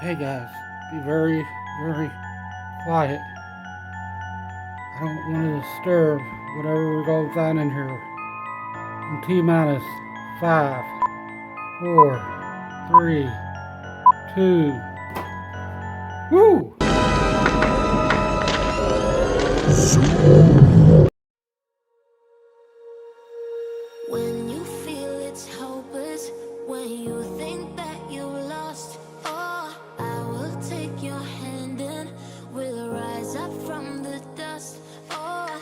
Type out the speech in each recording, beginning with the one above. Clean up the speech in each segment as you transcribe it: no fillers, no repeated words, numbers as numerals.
Hey guys, be very, very quiet. I don't want to disturb whatever we're going to find in here. In T minus 5, 4, 3, 2. Woo! When you feel it's hopeless, when you think that you lost, oh, I will take your hand and we'll rise up from the dust. Oh,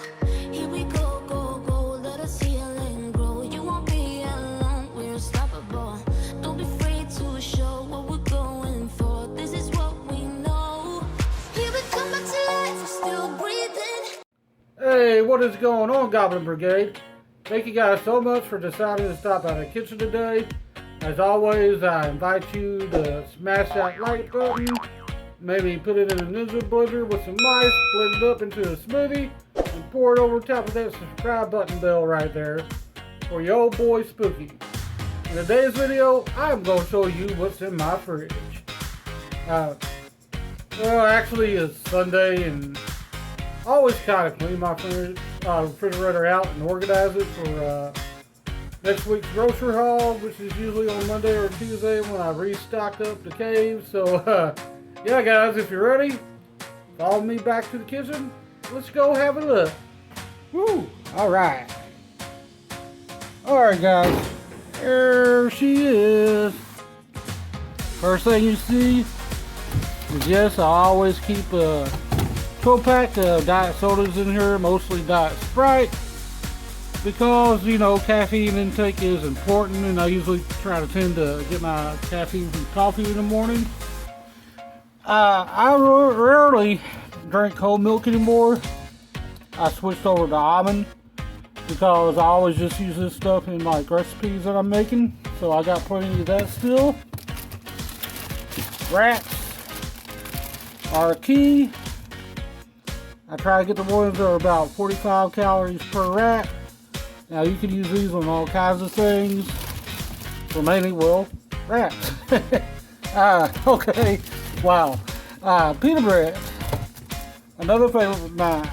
here we go, go, go, let us heal and grow. You won't be alone, we're unstoppable. Don't be afraid to show what we're going for. This is what we know. Here we come back to life, we're still breathing. Hey, what is going on, Goblin Brigade? Thank you guys so much for deciding to stop by the kitchen today. As always, I invite you to smash that like button, maybe put it in a ninja blender with some ice, blend it up into a smoothie, and pour it over top of that subscribe button bell right there for your old boy Spooky. In today's video, I'm going to show you what's in my fridge. Well, actually it's Sunday and I always kind of clean my refrigerator out and organize it for next week's grocery haul, which is usually on Monday or Tuesday when I restock up the cave. So, yeah, guys, if you're ready, follow me back to the kitchen. Let's go have a look. Woo! All right. All right, guys. There she is. First thing you see is, yes, I always keep a 12-pack of diet sodas in here, mostly Diet Sprite, because, you know, caffeine intake is important, and I usually tend to get my caffeine from coffee in the morning. I rarely drink whole milk anymore. I switched over to almond because I always just use this stuff in like recipes that I'm making, so I got plenty of that still. Wraps are key. I try to get the ones that are about 45 calories per wrap. Now you can use these on all kinds of things. For mainly, well, wraps. Okay, wow. Pita bread, another favorite of mine.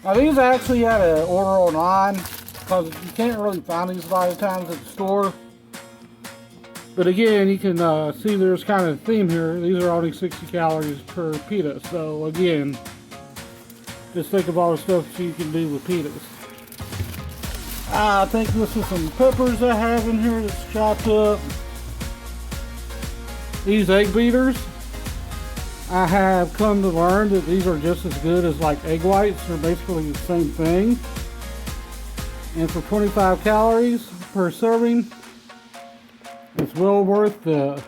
Now these I actually had to order online because you can't really find these a lot of times at the store. But again, you can see there's kind of a theme here. These are only 60 calories per pita. So again, just think of all the stuff you can do with pitas. I think this is some peppers I have in here that's chopped up. These egg beaters, I have come to learn that these are just as good as like egg whites. They're basically the same thing. And for 25 calories per serving, it's well worth it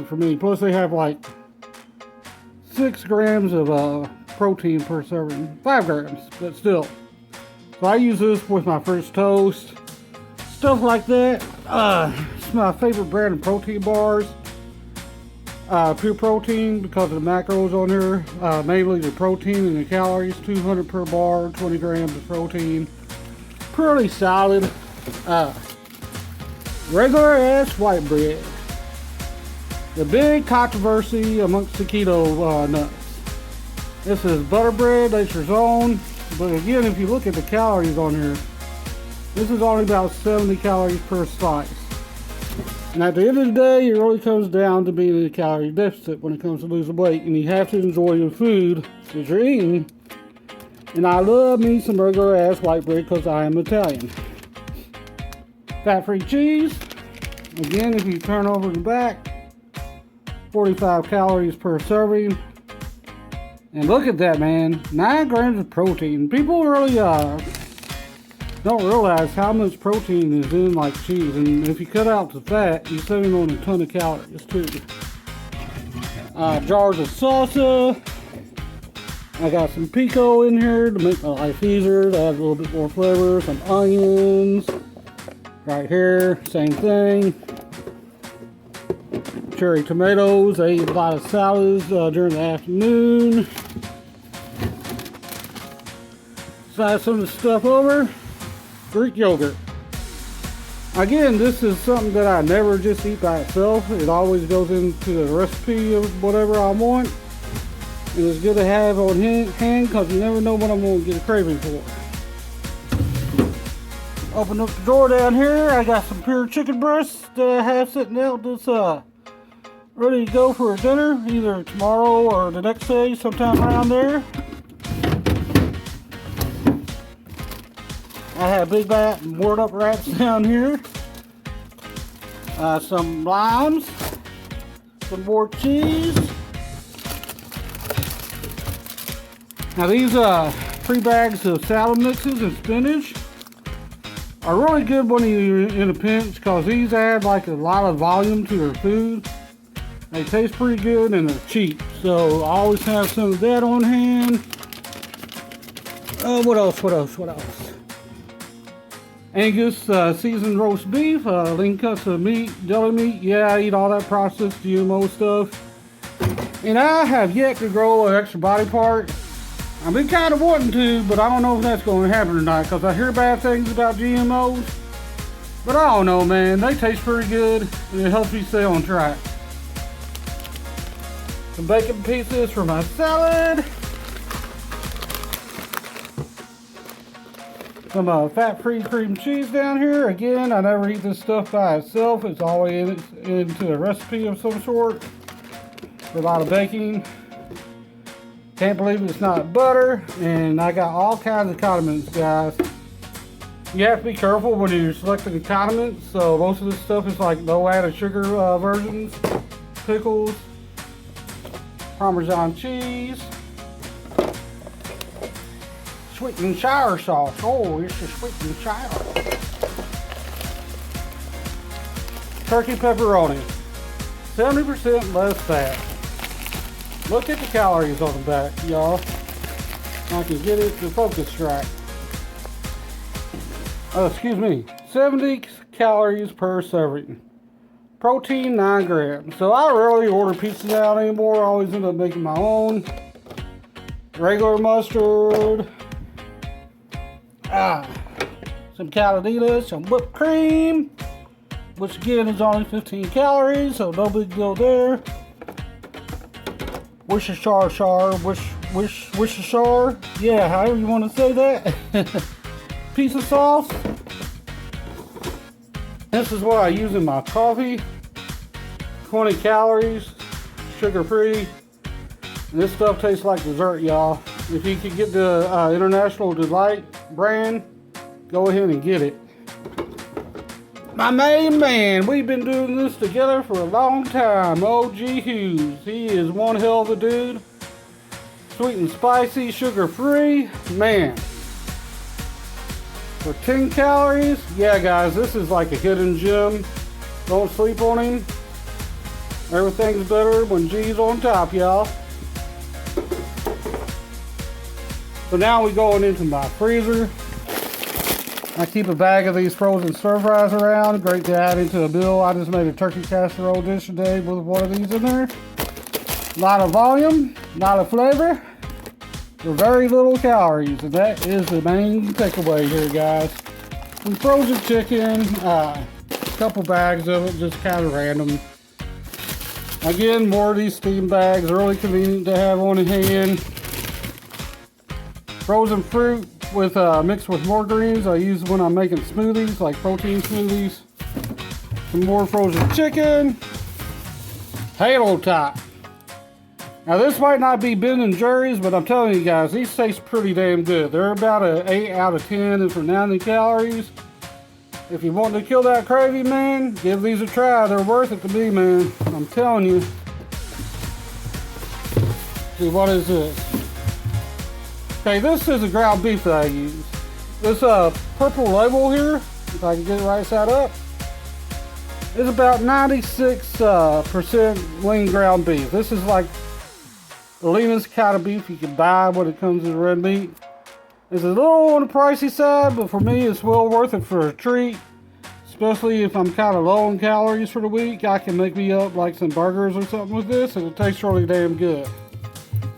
for me. Plus they have like 6 grams of protein per serving. 5 grams, but still. So I use this with my French toast, stuff like that. It's my favorite brand of protein bars. Pure protein because of the macros on here. Mainly the protein and the calories. 200 per bar, 20 grams of protein. Pretty solid. Regular ass white bread. The big controversy amongst the keto nuts. This is butter bread, nature's own. But again, if you look at the calories on here, this is only about 70 calories per slice. And at the end of the day, it really comes down to being in a calorie deficit when it comes to losing weight. And you have to enjoy your food that you're eating. And I love me some regular ass white bread because I am Italian. Fat-free cheese. Again, if you turn over the back, 45 calories per serving. And look at that, man. 9 grams of protein. People really don't realize how much protein is in like cheese. And if you cut out the fat, you're saving on a ton of calories too. Jars of salsa. I got some pico in here to make my life easier, to add a little bit more flavor. Some onions. Right here, same thing. Cherry tomatoes. I eat a lot of salads during the afternoon. Slide some of the stuff over. Greek yogurt. Again, this is something that I never just eat by itself. It always goes into the recipe of whatever I want. And it's good to have on hand because you never know what I'm going to get a craving for. Open up the drawer down here. I got some pure chicken breasts that I have sitting out that's ready to go for dinner, either tomorrow or the next day, sometime around there. I have big bat and moored up wraps down here. Some limes, some more cheese. Now these 3 bags of salad mixes and spinach are really good when you're in a pinch because these add like a lot of volume to their food. They taste pretty good and they're cheap. So I always have some of that on hand. What else? Angus seasoned roast beef, lean cuts of meat, deli meat. Yeah, I eat all that processed GMO stuff. And I have yet to grow an extra body part. I've been kind of wanting to, but I don't know if that's going to happen or not because I hear bad things about GMOs. But I don't know, man. They taste pretty good and it helps me stay on track. Some bacon pieces for my salad. Some fat-free cream cheese down here. Again, I never eat this stuff by itself. It's always into a recipe of some sort. A lot of baking. Can't believe it's not butter. And I got all kinds of condiments, guys. You have to be careful when you're selecting the condiments. So most of this stuff is like no added sugar versions. Pickles. Parmesan cheese. Sweet and sour sauce. Oh, it's a sweet and sour. Turkey pepperoni. 70% less fat. Look at the calories on the back, y'all. I can get it to focus right. Excuse me. 70 calories per serving. Protein 9 grams. So I rarely order pizzas out anymore. I always end up making my own. Regular mustard. Some caladitas, some whipped cream, which again is only 15 calories, so no big deal there. Worcestershire, yeah, however you want to say that. Piece of sauce. This is what I use in my coffee. 20 calories, sugar free. And this stuff tastes like dessert, y'all. If you could get the International Delight brand, go ahead and get it. My main man, we've been doing this together for a long time. OG Hughes, he is one hell of a dude. Sweet and spicy, sugar free, man. For 10 calories, yeah guys, this is like a hidden gem. Don't sleep on him. Everything's better when G's on top, y'all. So now we're going into my freezer. I keep a bag of these frozen stir fries around. Great to add into a meal. I just made a turkey casserole dish today with one of these in there. A lot of volume, a lot of flavor, for very little calories. And that is the main takeaway here, guys. Some frozen chicken, a couple bags of it, just kind of random. Again, more of these steam bags, really convenient to have on hand. Frozen fruit with mixed with more greens. I use when I'm making smoothies, like protein smoothies. Some more frozen chicken. Halo top. Now this might not be Ben and Jerry's, but I'm telling you guys, these taste pretty damn good. They're about an 8 out of 10 and for 90 calories. If you want to kill that craving, man, give these a try. They're worth it to me, man. I'm telling you. See, what is this? Okay, this is a ground beef that I use. This purple label here, if I can get it right side up, is about 96% lean ground beef. This is like the leanest kind of beef you can buy when it comes to red meat. It's a little on the pricey side, but for me it's well worth it for a treat. Especially if I'm kind of low on calories for the week, I can make me up like some burgers or something with this, and it tastes really damn good.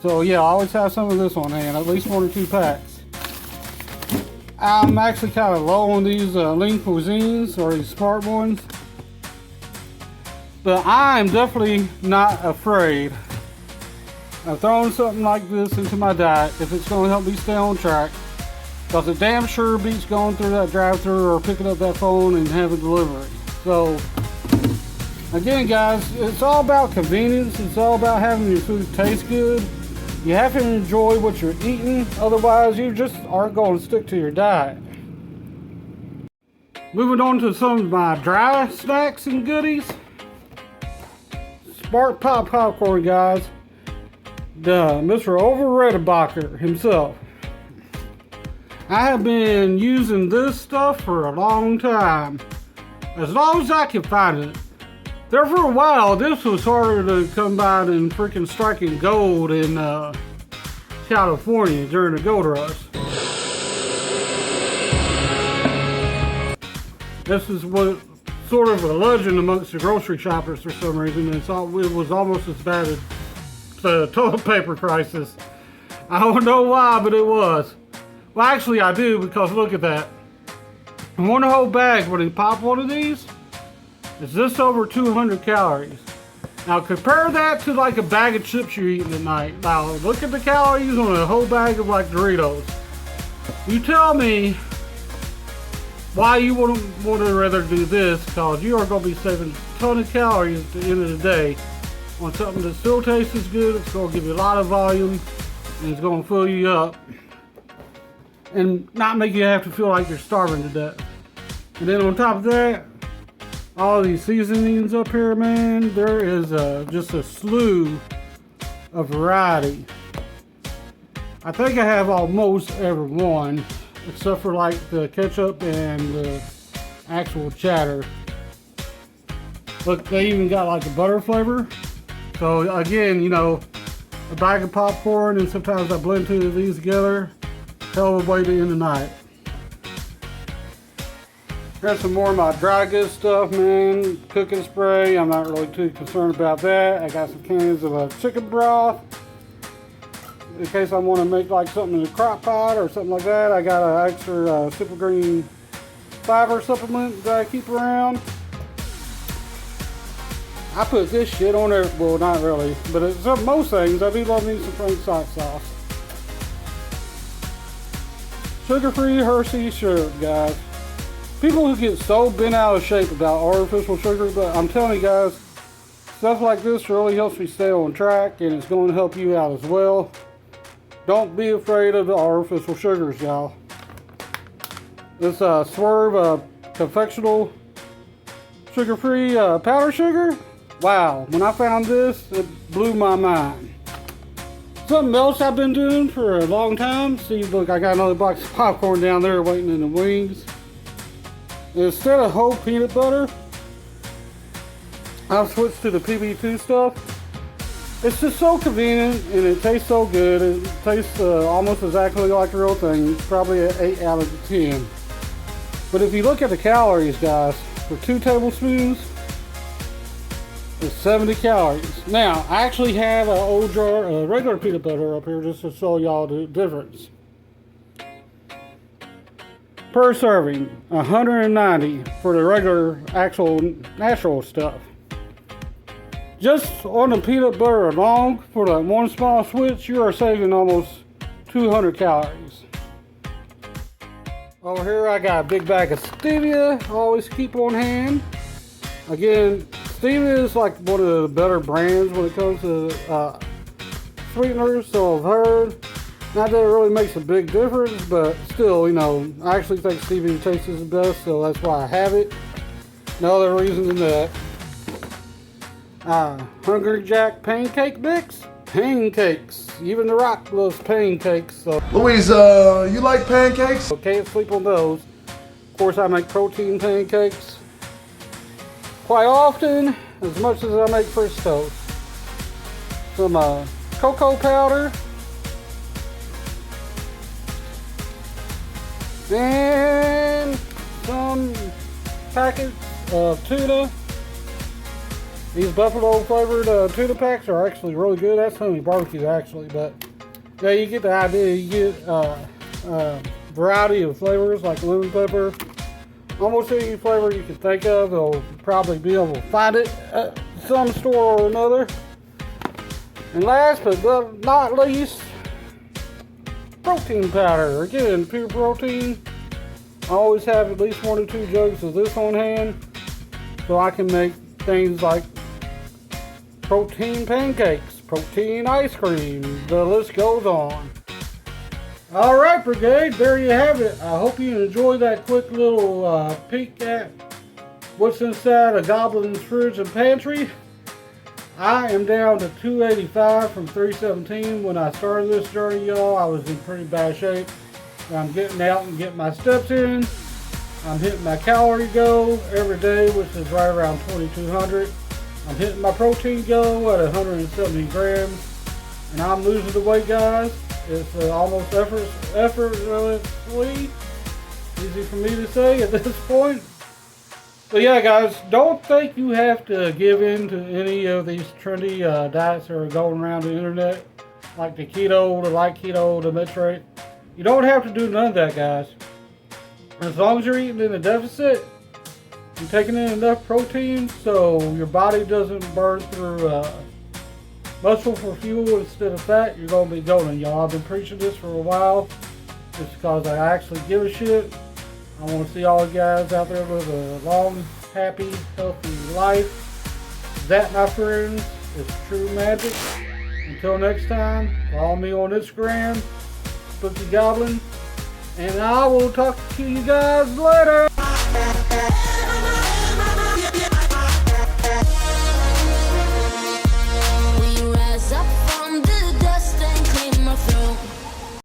So yeah, I always have some of this on hand, at least 1 or 2 packs. I'm actually kind of low on these lean cuisines or these smart ones. But I am definitely not afraid of throwing something like this into my diet if it's going to help me stay on track. Because it damn sure beats going through that drive-thru or picking up that phone and having delivery. So, again guys, it's all about convenience. It's all about having your food taste good. You have to enjoy what you're eating, otherwise you just aren't going to stick to your diet. Moving on to some of my dry snacks and goodies. Smart Pop popcorn, guys. Mr. Overredebacher himself. I have been using this stuff for a long time. As long as I can find it. There for a while, this was harder to come by than freaking striking gold in California during the gold rush. This is what sort of a legend amongst the grocery shoppers for some reason. It was almost as bad as the toilet paper crisis. I don't know why, but it was. Well, actually I do, because look at that. One whole bag, when you pop one of these, is just over 200 calories. Now compare that to like a bag of chips you're eating at night. Now look at the calories on a whole bag of like Doritos. You tell me why you would rather do this, because you are going to be saving a ton of calories at the end of the day on something that still tastes as good. It's going to give you a lot of volume and it's going to fill you up and not make you have to feel like you're starving to death. And then on top of that, all these seasonings up here, man, there is just a slew of variety. I think I have almost every one, except for like the ketchup and the actual cheddar. Look, they even got like a butter flavor. So again, you know, a bag of popcorn, and sometimes I blend two of these together. Hell of a way to end the night. Here's some more of my dry goods stuff, man. Cooking spray, I'm not really too concerned about that. I got some cans of chicken broth. In case I want to make like something in a crock pot or something like that. I got an extra Super Green fiber supplement that I keep around. I put this shit on there, well not really, but it's most things. I do love me some Frank's hot sauce. Sugar-free Hershey syrup, guys. People who get so bent out of shape about artificial sugar, but I'm telling you guys, stuff like this really helps me stay on track, and it's going to help you out as well. Don't be afraid of the artificial sugars, y'all. This Swerve confectional sugar-free powder sugar. Wow, when I found this, it blew my mind. Something else I've been doing for a long time. See, look, I got another box of popcorn down there waiting in the wings. Instead of whole peanut butter, I've switched to the PB2 stuff. It's just so convenient and it tastes so good. It tastes almost exactly like the real thing. It's probably an 8 out of 10. But if you look at the calories, guys, for 2 tablespoons, it's 70 calories. Now, I actually have an old jar of regular peanut butter up here just to show y'all the difference. Per serving, 190 for the regular, actual, natural stuff. Just on the peanut butter alone, for that one small switch, you are saving almost 200 calories. Over here, I got a big bag of stevia, I always keep on hand. Again, stevia is like one of the better brands when it comes to sweeteners, so I've heard. Not that it really makes a big difference, but still, you know, I actually think stevia tastes the best, so that's why I have it. No other reason than that. Hungry Jack pancake mix? Pancakes. Even The Rock loves pancakes. So. Louise, you like pancakes? So can't sleep on those. Of course, I make protein pancakes quite often, as much as I make French toast. Some cocoa powder. And some packets of tuna. These buffalo flavored tuna packs are actually really good. That's honey barbecue actually, but yeah, you get the idea. You get variety of flavors like lemon pepper. Almost any flavor you can think of, you'll probably be able to find it at some store or another. And last but not least, protein powder. Again, pure protein. I always have at least 1 or 2 jugs of this on hand so I can make things like protein pancakes, protein ice cream, the list goes on. Alright, Brigade, there you have it. I hope you enjoyed that quick little peek at what's inside a Goblin's fridge and pantry. I am down to 285 from 317. When I started this journey, y'all, I was in pretty bad shape. I'm getting out and getting my steps in. I'm hitting my calorie goal every day, which is right around 2,200. I'm hitting my protein goal at 170 grams. And I'm losing the weight, guys. It's almost effortlessly easy for me to say at this point. But yeah, guys, don't think you have to give in to any of these trendy diets that are going around the internet, like the keto, the light keto, the mid-rate. You don't have to do none of that, guys. As long as you're eating in a deficit, you're taking in enough protein so your body doesn't burn through muscle for fuel instead of fat, you're going to be golden, y'all. I've been preaching this for a while just because I actually give a shit. I want to see all you guys out there live a long, happy, healthy life. That, my friends, is true magic. Until next time, follow me on Instagram, Spooky Goblin, and I will talk to you guys later.